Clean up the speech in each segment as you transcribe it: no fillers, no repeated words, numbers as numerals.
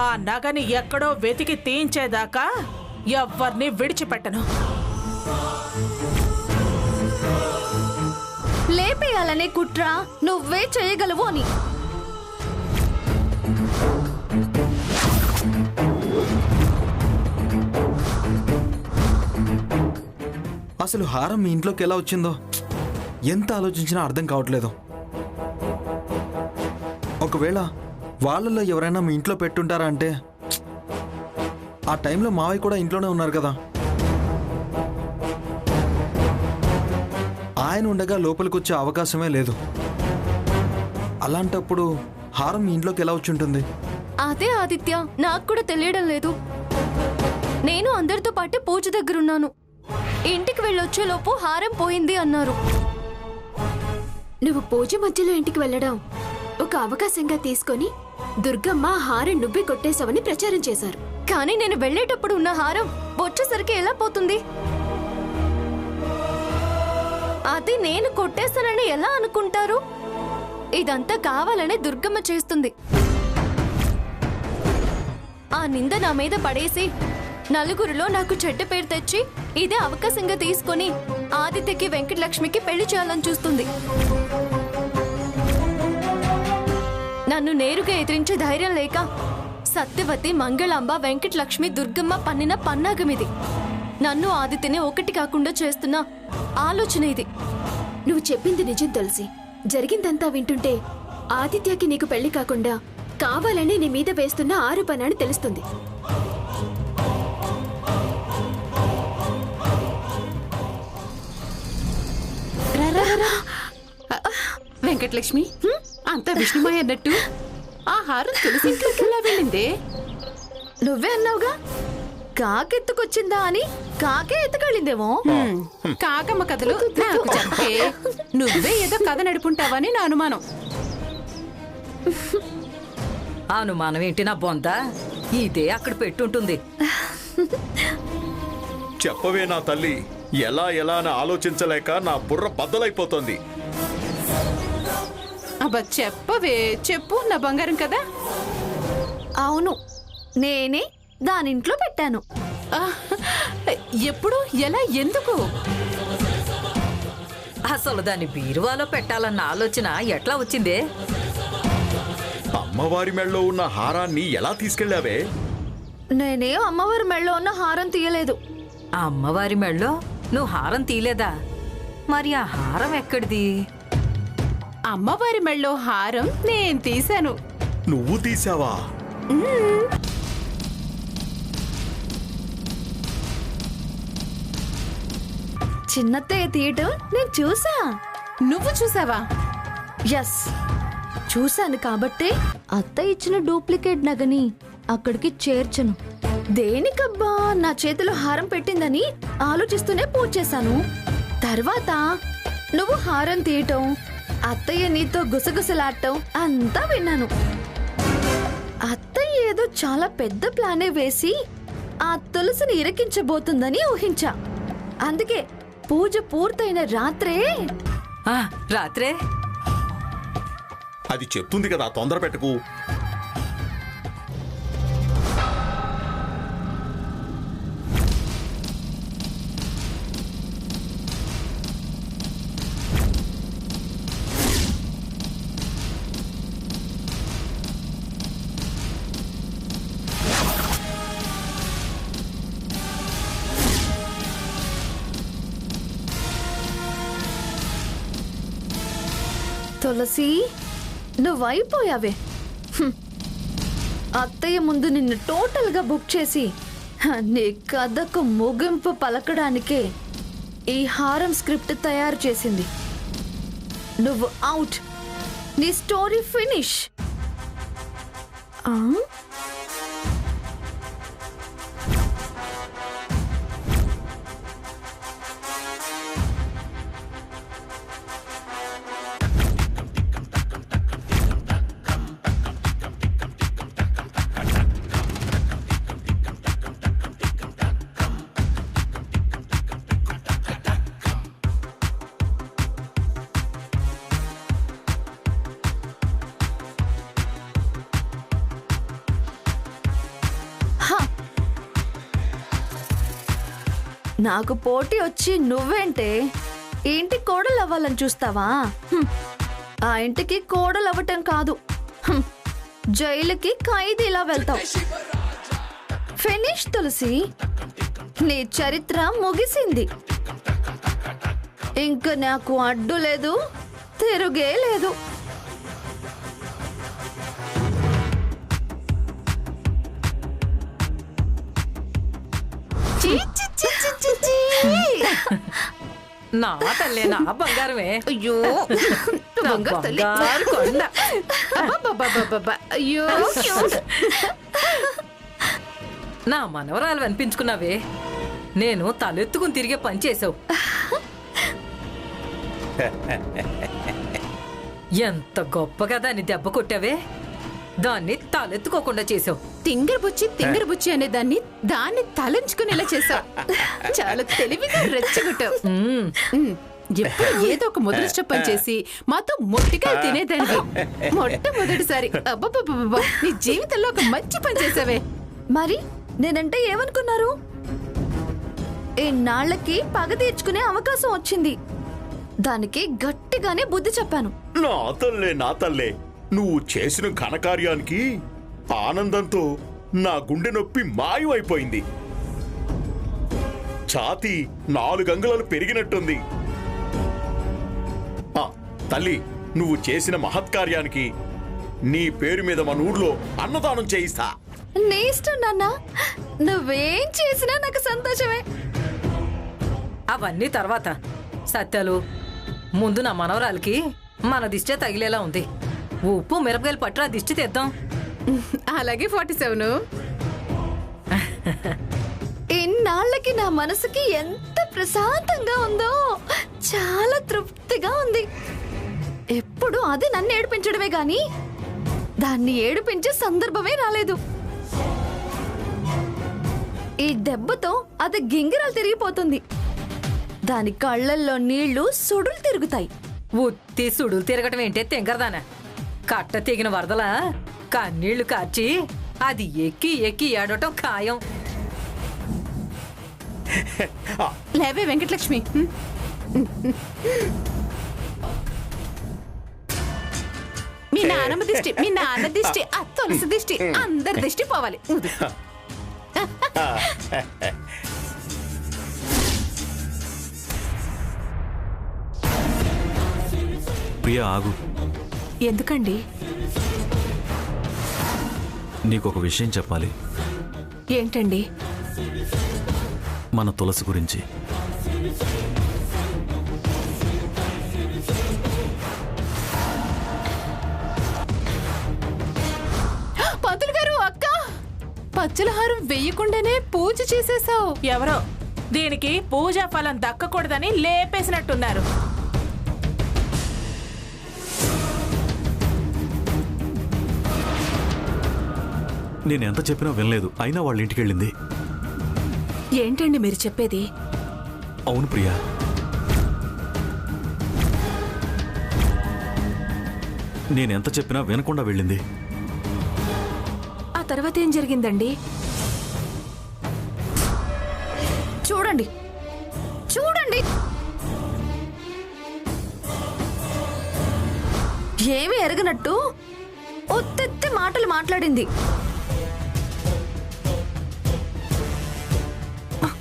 ఆ నగని ఎక్కడో వెతికి తీయించేదాకా ఎవ్వర్ని విడిచిపెట్టను. లేపేయాలనే కుట్ర నువ్వే చేయగలవు అని. అసలు హారం మీ ఇంట్లోకి ఎలా వచ్చిందో ఎంత ఆలోచించినా అర్థం కావట్లేదు. ఒకవేళ వాళ్ళల్లో ఎవరైనా మీ ఇంట్లో పెట్టుంటారా అంటే, ఆ టైంలో మావయ్య కూడా ఇంట్లోనే ఉన్నారు కదా. ఆయన ఉండగా లోపలికి వచ్చే అవకాశమే లేదు. అలాంటప్పుడు హారం మీ ఇంట్లోకి ఎలా వచ్చి ఉంటుంది? అదే ఆదిత్య, నాకు కూడా తెలియడం లేదు. నేను అందరితో పాటు పూజ దగ్గరున్నాను. ఇంటికి వెళ్ళొచ్చేలోపు హారం పోయింది అన్నారు. నువ్వు పూజ మధ్యలో ఇంటికి వెళ్ళడం ఒక అవకాశంగా తీసుకొని దుర్గమ్మ హారం నువ్వే కొట్టేశావని ప్రచారం చేశారు. కానీ నేను వెళ్ళేటప్పుడు ఉన్న హారం వచ్చేసరికి ఎలా పోతుంది? అది నేను కొట్టేశానని ఎలా అనుకుంటారు? ఇదంతా కావాలనే దుర్గమ్మ చేస్తుంది. ఆ నింద నా మీద పడేసి నలుగురిలో నాకు చెడ్డ పేరు తెచ్చి ఇదే అవకాశంగా తీసుకొని ఆదిత్యకి వెంకటలక్ష్మికి పెళ్లి చేయాలని చూస్తుంది. నన్ను నేరుగా ఎదిరించే ధైర్యం లేక సత్యవతి, మంగళాంబ, వెంకటలక్ష్మి, దుర్గమ్మ పన్నిన పన్నాగమిది. నన్ను ఆదిత్యని ఒకటి కాకుండా చేస్తున్న ఆలోచన ఇది. నువ్వు చెప్పింది నిజం తులసి. జరిగిందంతా వింటుంటే ఆదిత్యకి నీకు పెళ్లి కాకుండా కావాలని నీ మీద వేస్తున్న ఆరోపణ అని తెలుస్తుంది. వెంకటలక్ష్మి, అంత విష్ణుమయ్య అన్నట్టు ఆ హారం తులసి ఇంట్లోకి ఎలా వెళ్ళిందే? నువ్వే అన్నావుగా కాకెత్తుకొచ్చిందా అని. కాకే ఎత్తుకెళ్ళిందేమో. కాకమ్మ కథలు నాకు చెప్పే. నువ్వే ఏదో కథ నడుపుంటావని నా అనుమానం. అనుమానం ఏంటి నా బొంద? ఇదే అక్కడ పెట్టుంటుంది. చెప్పవే నా తల్లి, ఎలా ఎలా అని ఆలోచించలేక నా బుర్ర బద్దలైపోతుంది. అబ్బా చెప్పవే, చెప్పు నా బంగారం కదా. అవును, నేనే దానింట్లో పెట్టాను. ఎప్పుడు, ఎలా, ఎందుకు? అసలు దాన్ని బీరువాలో పెట్టాలన్న ఆలోచన ఎట్లా వచ్చిందే? అమ్మవారి మెళ్ళలో ఉన్న హారాన్ని ఎలా తీసుకెళ్ళావే? నేనే అమ్మవారి మెళ్ళలో ఉన్న హారం తీయలేదు. అమ్మవారి మెళ్ళో నువ్వు హారం తీయలేదా? మరి ఆ హారం ఎక్కడిది? అమ్మవారి మెళ్ళో హారం నేను తీశాను. నువ్వు తీసావా? చిన్నత్తయ్య తీయటం నేను చూసా. నువ్వు చూసావా? ఎస్, చూశాను. కాబట్టే అత్త ఇచ్చిన డూప్లికేట్ నగని అక్కడికి చేర్చను. దేనికబ్బా నా చేతిలో హారం పెట్టిందని ఆలోచిస్తూనే పూజ చేశాను. తర్వాత నువ్వు హారం తీయటం, అత్తయ్య నీతో గుసగుసలాడటం అంతా విన్నాను. అత్తయ్య ఏదో చాలా పెద్ద ప్లానే వేసి ఆ తులసిని ఇరకించబోతుందని ఊహించా. అందుకే పూజ పూర్తయిన రాత్రే రాత్రే అది చెప్తుంది కదా, తొందర పెట్టకు. తులసి, నువ్వైపోయావే. అత్తయ్య ముందు నిన్ను టోటల్ గా బుక్ చేసి నీ కథకు ముగింపు పలకడానికే ఈ హారం స్క్రిప్ట్ తయారు చేసింది. నువ్వు అవుట్. నీ స్టోరీ ఫినిష్. నాకు పోటీ వచ్చి నువ్వేంటే ఇంటి కోడలు అవ్వాలని చూస్తావా? ఆ ఇంటికి కోడలు అవ్వటం కాదు, జైలుకి ఖైదీలా వెళ్తావు. ఫినిష్ తులసి, నీ చరిత్ర ముగిసింది. ఇంక నాకు అడ్డు లేదు, తిరుగే లేదు. నా తల్లే, నా బంగారమే. అయ్యో నా బంగారు తల్లి. బంగారు కొండ. అబ్బబ్బబ్బబ్బబ్బ. అయ్యో నా మనవరాలు అనిపించుకున్నావే. నేను తలెత్తుకుని తిరిగే పని చేసావు. ఎంత గొప్పగా దాన్ని దెబ్బ కొట్టావే. దాన్ని తలెత్తుకోకుండా చేసావు. తింగరబుచ్చి అనే దాన్ని తలంచుకునేలా చేసావు. చాలా తెలివిగా రెచ్చగొట్టావు. ఎప్పుడు ఏదో ఒక ముద్రష్ట పని చేసి మాతో మొట్టిగా తినేదాన్ని. మొట్టమొదటిసారి అబ్బబ్బబ్బబ్బా, నీ జీవితంలో ఒక మంచి పని చేసావే. మరి నేనంటే ఏమనుకున్నారు? ఇన్నాళ్లకి పగ తీర్చుకునే అవకాశం వచ్చింది. దానికి గట్టిగానే బుద్ధి చెప్పాను. నా తల్లే నువ్వు చేసిన ఘనకార్యానికి ఆనందంతో నా గుండె నొప్పి మాయమైపోయింది. ఛాతీ 4 అంగుళాలు పెరిగినట్టుంది. తల్లి, నువ్వు చేసిన మహత్కార్యానికి నీ పేరు మీద మన ఊర్లో అన్నదానం చేయిస్తా. నీ ఇష్టం నాన్న, నువ్వేం చేసినా నాకు సంతోషమే. అవన్నీ తర్వాత. సత్యాలు, ముందు నా మనవరాలకి మన దిష్టే తగిలేలా ఉంది. ఉప్పు మిరపకాయలు పట్టురా, దిష్టి తెద్దాం. అలాగే 47. ఇన్నాళ్ళకి నా మనసుకి ఎంత ప్రశాంతంగా ఉందో, చాలా తృప్తిగా ఉంది. ఎప్పుడు అది నన్ను ఏడిపించడమే గాని దాన్ని ఏడిపించే సందర్భమే రాలేదు. ఈ దెబ్బతో అది గింగిరాలు తిరిగిపోతుంది. దాని కళ్ళల్లో నీళ్లు సుడులు తిరుగుతాయి. ఉత్తి సుడులు తిరగటం ఏంటే తెంగరదానా? కట్ట తెగిన వరదలా కన్నీళ్లు కార్చి అది ఎక్కి ఎక్కి ఏడటం ఖాయం. లేవే వెంకటలక్ష్మి. మీ నాన్నమ్మ దిష్టి, మీ నాన్న దిష్టి, ఆ తులసి దిష్టి, అందరి దిష్టి పోవాలి. ప్రియా, ఆగు. ఎందుకండి? నీకొక విషయం చెప్పాలి. ఏంటండి? మన తులసి గురించి. పంతులు గారు, అక్క, పచ్చల హారం వెయ్యకుండానే పూజ చేసేసావు. ఎవరో దీనికి పూజా ఫలం దక్కకూడదని లేపేసినట్టున్నారు. నేనెంత చెప్పినా వినలేదు. అయినా వాళ్ళ ఇంటికి వెళ్ళింది. ఏంటండి మీరు చెప్పేది? అవును ప్రియా, నేనెంత చెప్పినా వినకుండా వెళ్ళింది. ఆ తర్వాత ఏం జరిగిందండి? చూడండి, చూడండి, ఏమీ ఎరగనట్టు ఒత్తెత్తి మాటలు మాట్లాడింది.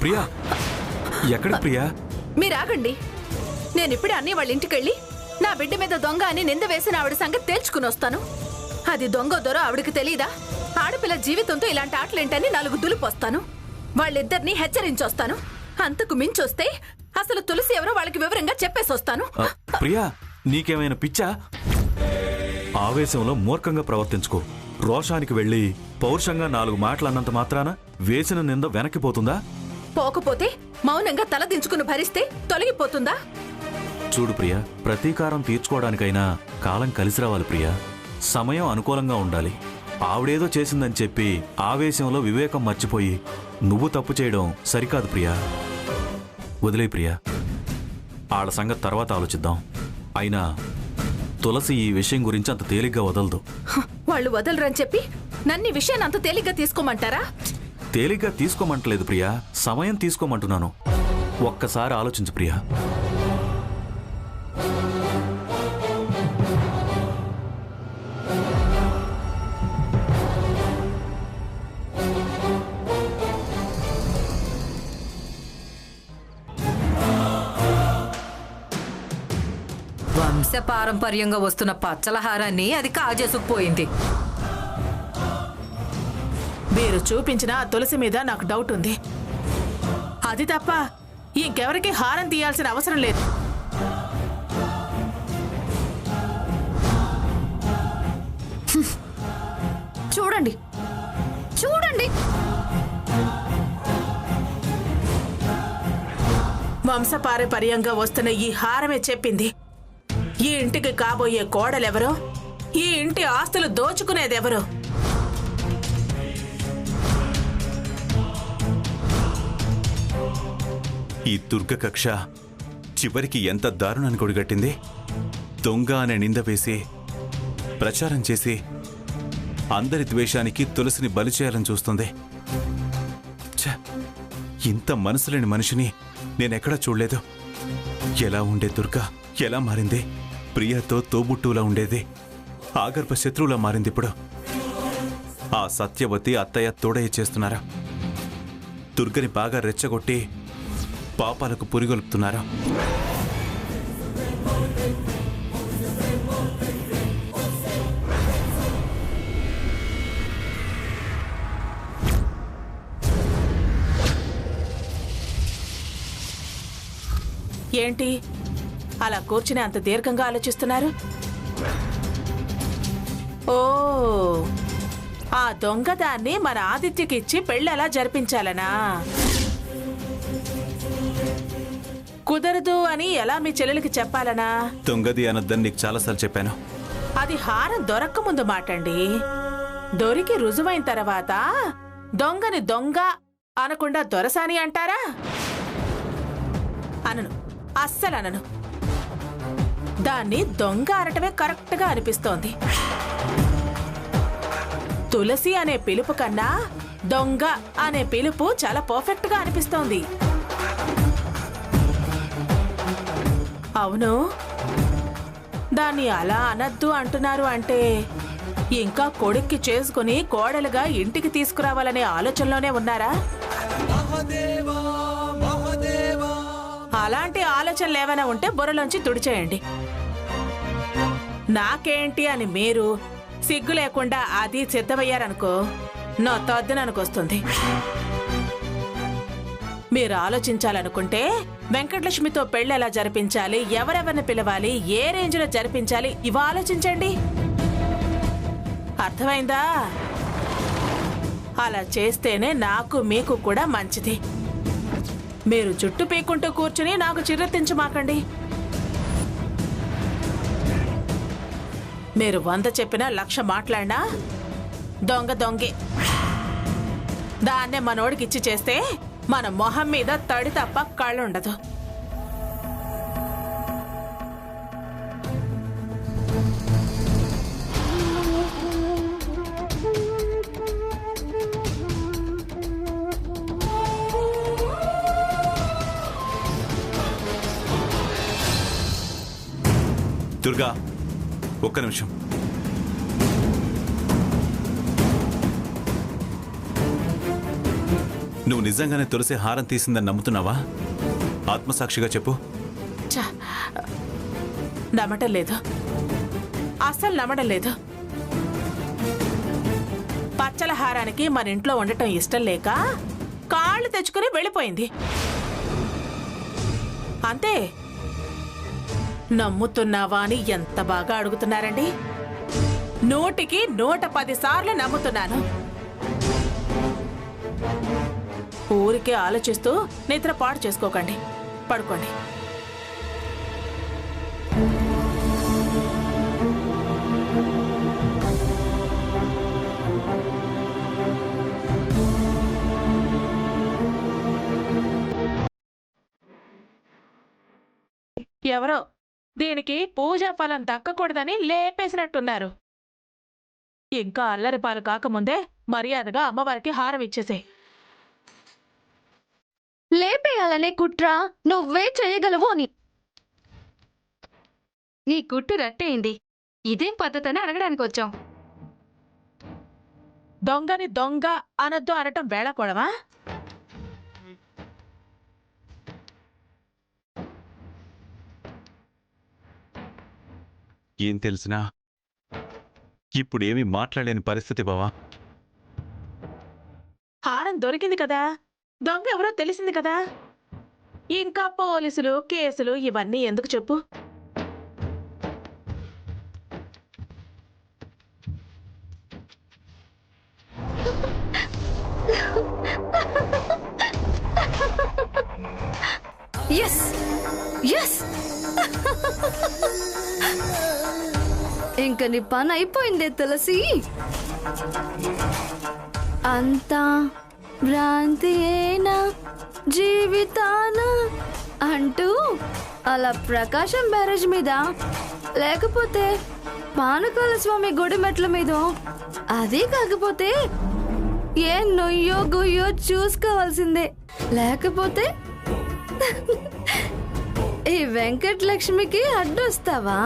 ప్రియా, ఎక్కడికి ప్రియా? మీరు ఆగండి. నేను ఇప్పుడే అన్నీ వాళ్ళ ఇంటికి వెళ్ళి నా బిడ్డ మీద దొంగ అని నింద వేసిన ఆవిడ సంగతి తేల్చుకుని వస్తాను. అది దొంగ దొర ఆవిడకి తెలీదా? ఆడపిల్ల జీవితంతో ఇలాంటి ఆటలేంటని 4 దులిపొస్తాను. వాళ్ళిద్దరిని హెచ్చరించొస్తాను. అంతకు మించొస్తే అసలు తులసి ఎవరో వాళ్ళకి వివరంగా చెప్పేసొస్తాను. ప్రియా, నీకేమైనా పిచ్చా? ఆవేశంలో మూర్ఖంగా ప్రవర్తించుకో. రోషానికి వెళ్ళి పౌరుషంగా 4 మాటలు అన్నంత మాత్రాన వేసిన నింద వెనక్కిపోతుందా? పోకపోతే మౌనంగా తల దించుకుని భరిస్తే తొలగిపోతుందా? చూడు ప్రియా, ప్రతీకారం తీర్చుకోవడానికైనా కాలం కలిసి రావాలి ప్రియా. సమయం అనుకూలంగా ఉండాలి. ఆవిడేదో చేసిందని చెప్పి ఆవేశంలో వివేకం మర్చిపోయి నువ్వు తప్పు చేయడం సరికాదు ప్రియా. వదిలే ప్రియా, ఆళ్ళ సంగతి తర్వాత ఆలోచిద్దాం. అయినా తులసి ఈ విషయం గురించి అంత తేలిగ్గా వదలదు. వాళ్ళు వదలరని చెప్పి నన్ను ఈ విషయాన్ని అంత తేలిగ్గా తీసుకోమంటారా? తేలిగ్గా తీసుకోమంటలేదు ప్రియా, సమయం తీసుకోమంటున్నాను. ఒక్కసారి ఆలోచించు ప్రియా. వంశపారంపర్యంగా వస్తున్న పచ్చలహారాన్ని అది కాజేసుకుపోయింది. మీరు చూపించిన ఆ తులసి మీద నాకు డౌట్ ఉంది. అది తప్ప ఇంకెవరికి హారం తీయాల్సిన అవసరం లేదు. చూడండి చూడండి, వంశపారంపర్యంగా వస్తున్న ఈ హారమే చెప్పింది ఈ ఇంటికి కాబోయే కోడలెవరో, ఈ ఇంటి ఆస్తులు దోచుకునేదెవరో. ఈ దుర్గ కక్ష చివరికి ఎంత దారుణాన్ని కొడిగట్టింది. దొంగ అనే నింద వేసి ప్రచారం చేసి అందరి ద్వేషానికి తులసిని బలి చేయాలని చూస్తుంది. ఛ! ఇంత మనసులేని మనిషిని నేనెక్కడా చూడలేదు. ఎలా ఉండే దుర్గ ఎలా మారింది? ప్రియతో తోబుట్టులా ఉండేది ఆగర్భ శత్రువులా మారింది. ఇప్పుడు ఆ సత్యవతి అత్తయ్య తోడయ్య చేస్తున్నారా? దుర్గని బాగా రెచ్చగొట్టి పాపాలకు పురిగొల్పుతున్నారా? ఏంటి అలా కూర్చుని అంత దీర్ఘంగా ఆలోచిస్తున్నారు? ఓ, ఆ దొంగదాన్ని మన ఆదిత్యకిచ్చి పెళ్ళెలా జరిపించాలనా? కుదరదు అని ఎలా మీ చెల్లెలికి చెప్పాలనా? దొంగది అనొద్దని నీకు చాలాసార్లు చెప్పాను. అది హారం దొరక్క ముందు మాటండి. దొరికి రుజువైన తర్వాత దొంగని దొంగ అనకుండా దొరసాని అంటారా? అనను, అస్సలు అనను. దాన్ని దొంగ అనటమే కరెక్ట్గా అనిపిస్తోంది. తులసి అనే పిలుపు కన్నా దొంగ అనే పిలుపు చాలా పర్ఫెక్ట్గా అనిపిస్తోంది. అవును, దాన్ని అలా అనద్దు అంటున్నారు అంటే ఇంకా కొడుక్కి చేసుకుని కోడలుగా ఇంటికి తీసుకురావాలనే ఆలోచనలోనే ఉన్నారా? అలాంటి ఆలోచనలు ఏమైనా ఉంటే బుర్రలోంచి తుడిచేయండి. నాకేంటి అని మీరు సిగ్గు లేకుండా అది సిద్ధమయ్యారనుకో, నా తద్దుననుకొస్తుంది. మీరు ఆలోచించాలనుకుంటే వెంకటలక్ష్మితో పెళ్లి ఎలా జరిపించాలి, ఎవరెవరిని పిలవాలి, ఏ రేంజ్లో జరిపించాలి, ఇవి ఆలోచించండి. అర్థమైందా? అలా చేస్తేనే నాకు మీకు కూడా మంచిది. మీరు జుట్టు పీక్కుంటూ కూర్చుని నాకు చిర్రెత్తించమాకండి. మీరు 100 చెప్పినా 1,00,000 మాట్లాడినా దొంగ దొంగే. దాన్నే మనోడికి ఇచ్చి చేస్తే మన మొహం మీద తడి తప్ప కళ్ళుండదు. దుర్గా, ఒక్క నిమిషం. నువ్వు నిజంగానే తులసి హారం తీసిందని నమ్ముతున్నావా? ఆత్మసాక్షిగా చెప్పు. నమ్మటం లేదు, అస్సలు నమ్మడం లేదు. పచ్చల హారానికి మన ఇంట్లో ఉండటం ఇష్టం లేక కాళ్ళు తెచ్చుకుని వెళ్ళిపోయింది అంతే. నమ్ముతున్నావా అని ఎంత బాగా అడుగుతున్నారండి. 100కి 110 సార్లు నమ్ముతున్నాను. ఊరికే ఆలోచిస్తూ నిద్ర పాడు చేసుకోకండి, పడుకోండి. ఎవరో దీనికి పూజా ఫలం దక్కకూడదని లేపేసినట్టున్నారు. ఇంకా అల్లరి పాలు కాకముందే మర్యాదగా అమ్మవారికి హారం ఇచ్చేసే. లేపేయాలనే కుట్ర నువ్వే చేయగలవు అని. నీ గుట్టు రట్టయింది. ఇదేం పద్ధతని అడగడానికి వచ్చాం. దొంగని దొంగ అనొద్దు అనటం వేళకోళమా? ఏం తెలిసినా ఇప్పుడేమీ మాట్లాడలేని పరిస్థితి బావా. హారం దొరికింది కదా, దొంగ ఎవరో తెలిసింది కదా, ఇంకా పోలీసులు కేసులు ఇవన్నీ ఎందుకు చెప్పు? ఎస్ ఎస్ ఇంక నీ పని అయిపోయిందే తులసి. అంతా భ్రాంతియేనా జీవితాన అంటూ అలా ప్రకాశం బ్యారేజ్ మీద, లేకపోతే పానకాల స్వామి గుడి మెట్ల మీద, అదే కాకపోతే ఏ నొయ్యో గుయ్యో చూసుకోవాల్సిందే. లేకపోతే ఈ వెంకటలక్ష్మికి అడ్డొస్తావా?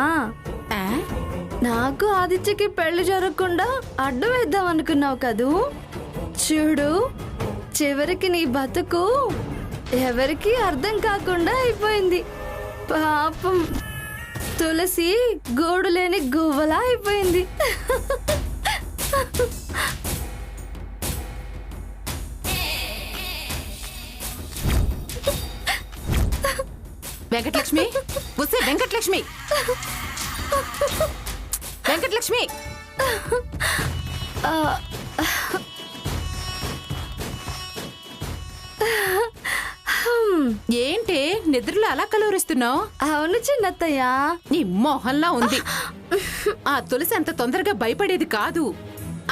నాకు ఆదిత్యకి పెళ్లి జరగకుండా అడ్డు వేద్దాం అనుకున్నావు కదూ. చూడు, చివరికి నీ బతుకు ఎవరికి అర్థం కాకుండా అయిపోయింది. పాపం తులసి గూడు లేని గువ్వలా అయిపోయింది. వెంకటలక్ష్మి, వస్తే వెంకటలక్ష్మి, వెంకటలక్ష్మి. ఏంటే నిద్రలో అలా కలవరిస్తున్నావు? అవును చిన్నత్తయ్య, నీ మొహంలా ఉంది. ఆ తులసి అంత తొందరగా భయపడేది కాదు.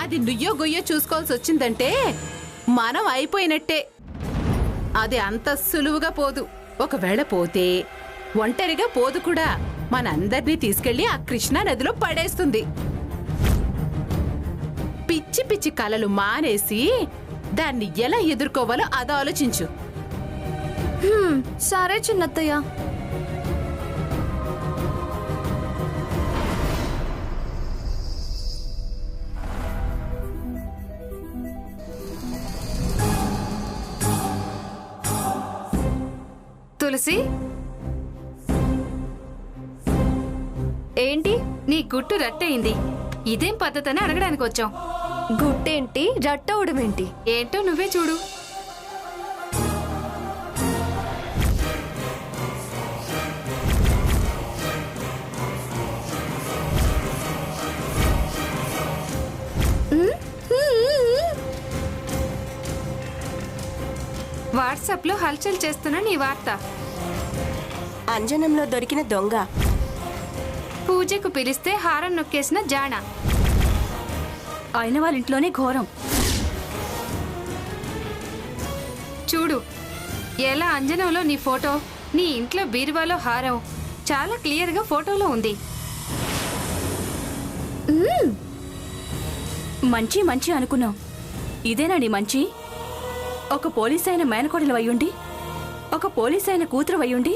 అది నుయ్యో గొయ్యో చూసుకోవాల్సి వచ్చిందంటే మనం అయిపోయినట్టే. అది అంత సులువుగా పోదు. ఒకవేళ పోతే ఒంటరిగా పోదు కూడా, మనందరినీ తీసుకెళ్లి ఆ కృష్ణా నదిలో పడేస్తుంది. పిచ్చి పిచ్చి కలలు మానేసి దాన్ని ఎలా ఎదుర్కోవాలో అది ఆలోచించు. సరే చిన్నత్తయ్య. తులసి, ఏంటి? నీ గుట్టు రట్టయింది. ఇదేం పద్ధతని అడగడానికి వచ్చాం. గుట్టేంటి, రట్టవడమేంటి? ఏంటో నువ్వే చూడు. వాట్సాప్ లో హల్చల్ చేస్తున్న నీ వార్త. అంజనంలో దొరికిన దొంగ, పూజకు పిలిస్తే హారం నొక్కేసిన జాణ, అయిన వాళ్ళ ఇంట్లోనే ఘోరం. చూడు ఎలా అంజనంలో నీ ఫోటో, నీ ఇంట్లో బీరువాలో హారం చాలా క్లియర్ గా ఫోటోలో ఉంది. మంచి మంచి అనుకున్నాం. ఇదేనండి మంచి. ఒక పోలీస్ అయిన మేనకోడలు అయ్యుండి, ఒక పోలీస్ అయిన కూతురు అయ్యుండి,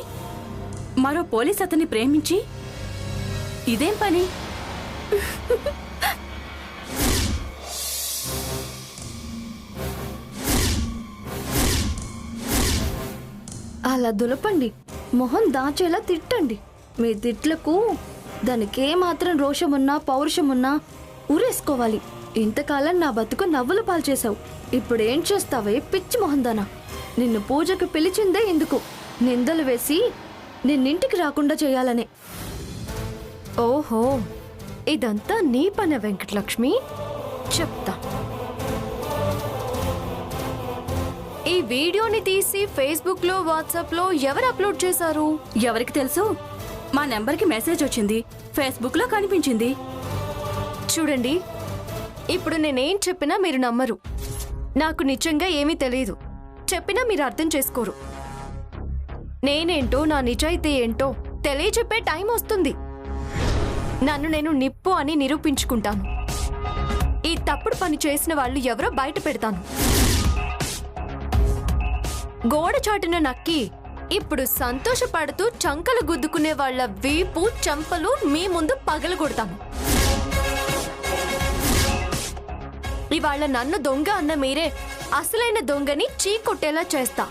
మరో పోలీస్ అతన్ని ప్రేమించి, ఇదేం పని? అలా దులపండి, మొహం దాచేలా తిట్టండి. మీ తిట్లకు దానికేమాత్రం రోషమున్నా పౌరుషమున్నా ఊరేసుకోవాలి. ఇంతకాలం నా బతుకు నవ్వులు పాల్చేశావు. ఇప్పుడేం చేస్తావే పిచ్చి మొహందానా? నిన్ను పూజకు పిలిచిందే ఇందుకు, నిందలు వేసి నిన్నింటికి రాకుండా చేయాలనే. ఓహో, ఇదంతా నీ పని వెంకటలక్ష్మి, చెప్తా. ఈ వీడియోని తీసి ఫేస్బుక్ లో, వాట్సాప్ లో ఎవరు అప్లోడ్ చేశారు? ఎవరికి తెలుసు? మా నెంబర్కి మెసేజ్ వచ్చింది, ఫేస్బుక్ లో కనిపించింది. చూడండి, ఇప్పుడు నేనేం చెప్పినా మీరు నమ్మరు. నాకు నిజంగా ఏమీ తెలియదు. చెప్పినా మీరు అర్థం చేసుకోరు. నేనేంటో, నా నిజాయితీ ఏంటో తెలియచెప్పే టైం వస్తుంది. నన్ను నేను నిప్పు అని నిరూపించుకుంటాను. ఈ తప్పుడు పని చేసిన వాళ్ళు ఎవరో బయట పెడతాను. గోడ చాటున నక్కి ఇప్పుడు సంతోషపడుతూ చంకలు గుద్దుకునే వాళ్ళ వీపు చంపలు మీ ముందు పగలగొడతాను. ఇవాళ నన్ను దొంగ అన్న మీరే అసలైన దొంగని చీకొట్టేలా చేస్తా.